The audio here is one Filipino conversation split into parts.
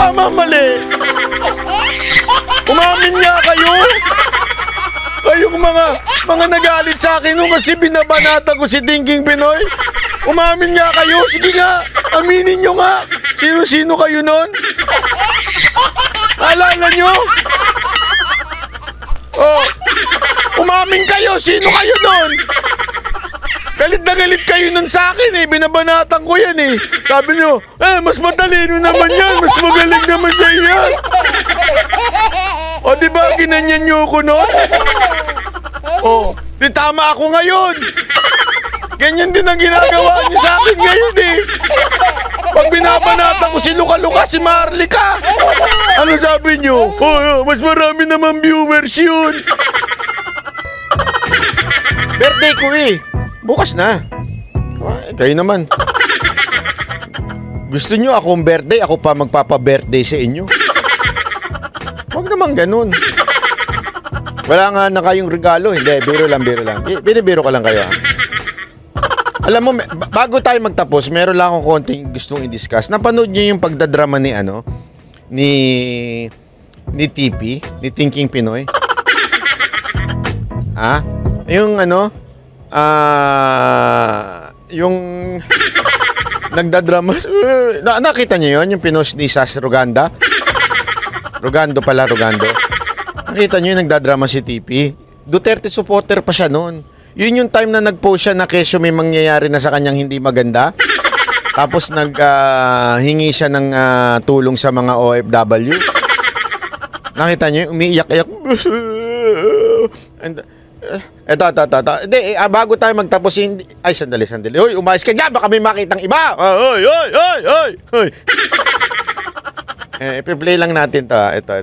Tama, mali. Umamin nga kayo. Kayong mga nagalit sa akin nung kasi binabanata ko si Thinking Pinoy. Umamin nga kayo. Sige nga, aminin nyo nga. Sino-sino kayo nun? Alala nyo? Oh, umamin kayo. Sino kayo nun? Galit na galit kayo nun sa akin eh. Binabanatan ko yan eh. Sabi nyo, mas matalino naman yan. Mas magaling naman siya yan. O diba, ginanyan nyo ko nun? O, di tama ako ngayon. Ganyan din ang ginagawa nyo sa akin ngayon eh. Pag binabanatan ko si Luka-Luka, si Marlica. Ano sabi nyo? Mas marami naman viewers yun. Birthday ko eh. Bukas na. Kayo naman. Gusto nyo akong birthday, ako pa magpapa-birthday sa inyo? Huwag naman ganun. Wala nga na kayong regalo. Hindi, biro lang. Binibiro ka lang kayo. Alam mo, bago tayo magtapos, meron lang akong konting gustong i-discuss. Napanood nyo yung pagdadrama ni ni TP, ni Thinking Pinoy? Ha? Yung yung nagdadrama. Nakita niyo yun? Yung pinost ni Sas Rogando. Nakita niyo yung nagdadrama si TP? Duterte supporter pa siya noon. Yun yung time na nag-post siya na kesyo may mangyayari na sa kanyang hindi maganda. Tapos hingi siya ng tulong sa mga OFW. Nakita niyo? Umiiyak-iyak. And, Eto. Hindi, bago tayo magtapos, ay, sandali. Hoy, umayos ka dyan, baka may makitang iba. Hoy. I-play lang natin to. Ito.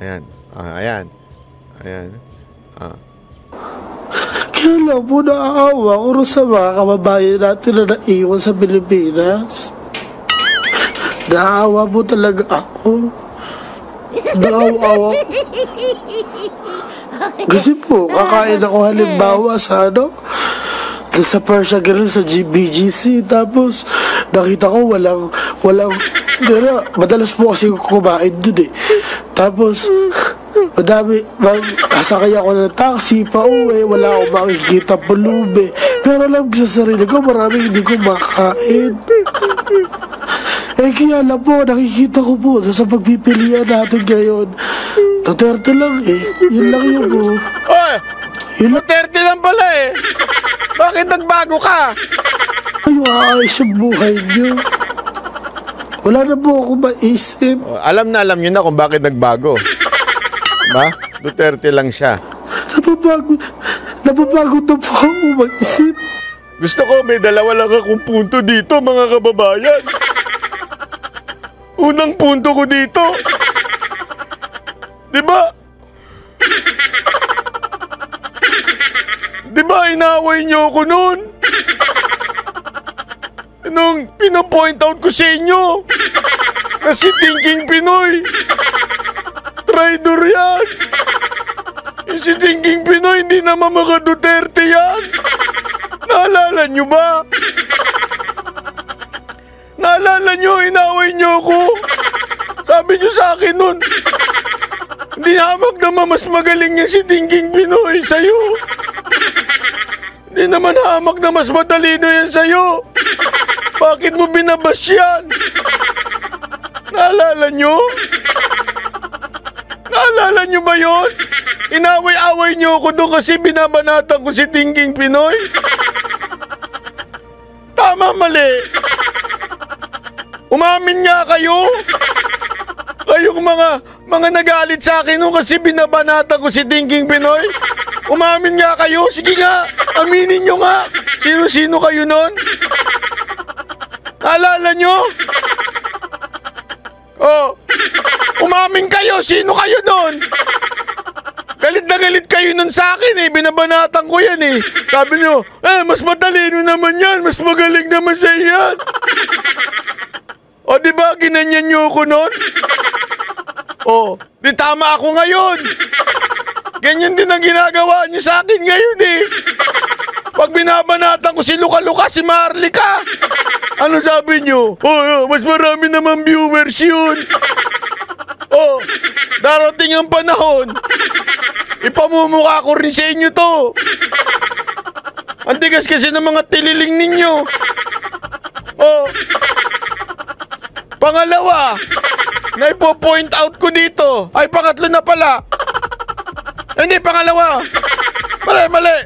Ayan. Kailan mo naaawa ko sa mga kababayan natin na naiwan sa Pilipinas? Naaawa mo talaga ako. Naawa ko. Kasi po, kakain ako halimbawa sa sa Persia Grill sa BGC. Tapos, nakita ko walang, madalas po kasi kumain dun eh. Tapos, sasakay ako ng taxi, pauwi, wala akong makikita pulubi. Pero alam ko sa sarili ko, maraming hindi ko makain. Kaya lang po, nakikita ko po sa pagpipilian natin ngayon. Duterte lang eh. Yun lang yun po. Oy! Duterte lang pala eh. Bakit nagbago ka? Ay, maayos yung buhay niyo. Wala na po ako maisip. Alam nyo na kung bakit nagbago. Diba? Duterte lang siya. Napapagod na po ako mag-isip. Gusto ko may dalawa lang akong punto dito, mga kababayan. Unang punto ko dito. Diba? Diba inaway niyo ako noon? Nung pinapoint out ko sa inyo na si Thinking Pinoy, traidor yan. Yung si Thinking Pinoy, hindi naman mga Duterte yan. Naalala nyo ba? Naalala nyo, inaway nyo ako. Sabi nyo sa akin nun, hindi hamak naman mas magaling niya si Thinking Pinoy sa'yo. Hindi naman hamak na mas matalino yan sa'yo. Bakit mo binabash yan? Naalala nyo? Naalala nyo ba yun? Inaway-away nyo ako doon kasi binabanatan ko si Thinking Pinoy. Tama, mali. Umamin nga kayo. Kayong mga nagalit sa akin nung kasi binabanatan ko si Thinking Pinoy. Umamin nga kayo. Sige nga, aminin nyo nga. Sino-sino kayo nun? Naalala nyo? Oh, umamin kayo. Sino kayo nun? Galit na galit kayo nun sa akin eh. Binabanatan ko yan eh. Sabi nyo, mas matalino naman yan. Mas magaling naman siya yan. O diba, ginanyan nyo ko nun? O, di tama ako ngayon. Ganyan din ang ginagawa nyo sa akin ngayon eh. Pag binabanatan ko si Luka-Luka, si Marlica, ano sabi nyo? Oh, mas marami naman viewers yun. Oh, darating ang panahon, ipamumukha ko rin sa inyo to. Ang tigas kasi ng mga tililing ninyo. Oh, pangalawa, na ipo-point out ko dito. Ay, pangatlo na pala. Hindi, pangalawa. Mali.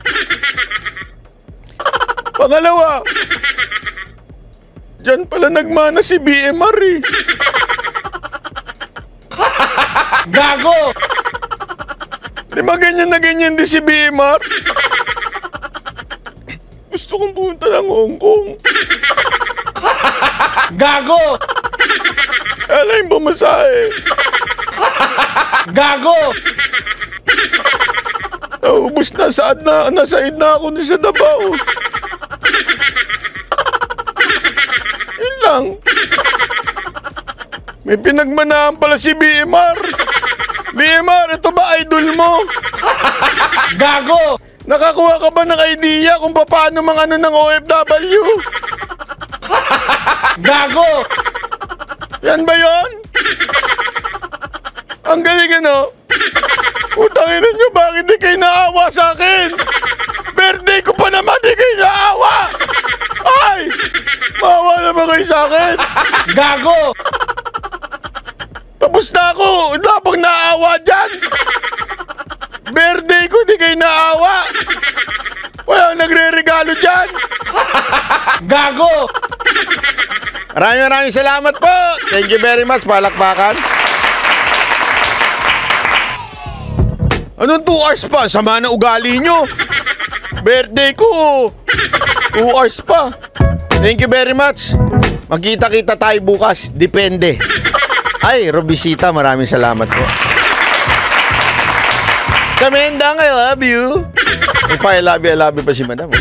Pangalawa, diyan pala nagmana si BMR eh. Gago! Di ba ganyan na ganyan din si BMR? Gusto kong pumunta ng Hong Kong. Gago! Alam yung bumasahe. Gago! Naubos na, nasaid na ako sa Davao. Yun lang. May pinagmanahan pala si BMR. BMR, ito ba idol mo? Gago! Nakakuha ka ba ng idea kung paano mga ano ng OFW? Gago! Yan ba yon? Ang galing ano? Utangin nyo, bakit di kayo naawa sa akin? Birthday ko pa naman, di kayo naawa! Ay! Maawa naman kayo sa akin! Gago! Tapos na ako! Wala bang naawa dyan? Birthday ko, di kayo naawa! Wala nagre-regalo dyan! Gago! Maraming salamat po! Thank you very much, palakpakan! Anong 2 hours pa? Sama na ugali nyo. Birthday ko. 2 hours pa. Thank you very much. Magkita-kita tayo bukas. Depende. Ay, Robisita, maraming salamat po. Sa Mendang, I love you. I love you pa si Madam.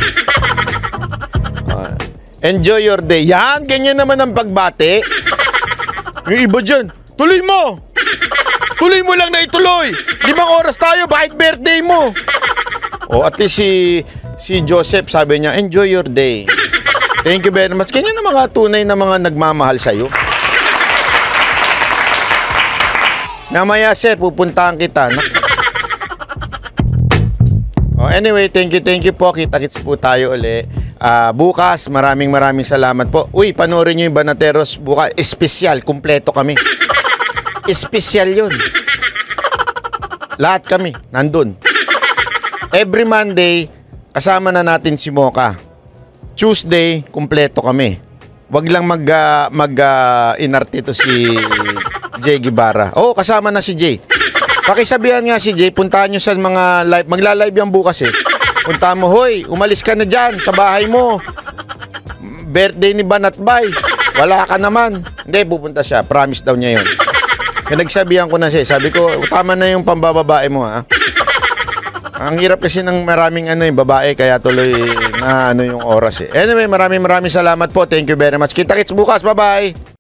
Enjoy your day. Yan, ganyan naman ang pagbate. Yung iba dyan, tuloy mo. Tuloy mo lang na ituloy. 5 oras tayo, bakit birthday mo? O at least si Joseph sabi niya, enjoy your day. Thank you very much. Ganyan na mga tunay na mga nagmamahal sa'yo. Namaya sir, pupuntahan kita. O anyway, thank you po. Kita-kits po tayo uli. Bukas, maraming salamat po. Uy, panoorin nyo yung Banateros bukas. Espesyal, kumpleto kami. Espesyal yun. Lahat kami, nandun. Every Monday, kasama na natin si Mocha. Tuesday, kumpleto kami. Wag lang inarte to si Jay Guevara. Oo, kasama na si Jay. Pakisabihan nga si Jay, puntahan nyo sa mga live. Magla-live yan bukas eh. Puntahan mo, hoy, umalis ka na dyan sa bahay mo. Birthday ni Banatbay. Wala ka naman. Hindi, pupunta siya. Promise daw niya yun. Nagsabihan ko na siya. Sabi ko, tama na yung pambababae mo, ha? Ang hirap kasi ng maraming yung babae, kaya tuloy na yung oras eh. Anyway, maraming salamat po. Thank you very much. Kita-kits bukas. Bye-bye.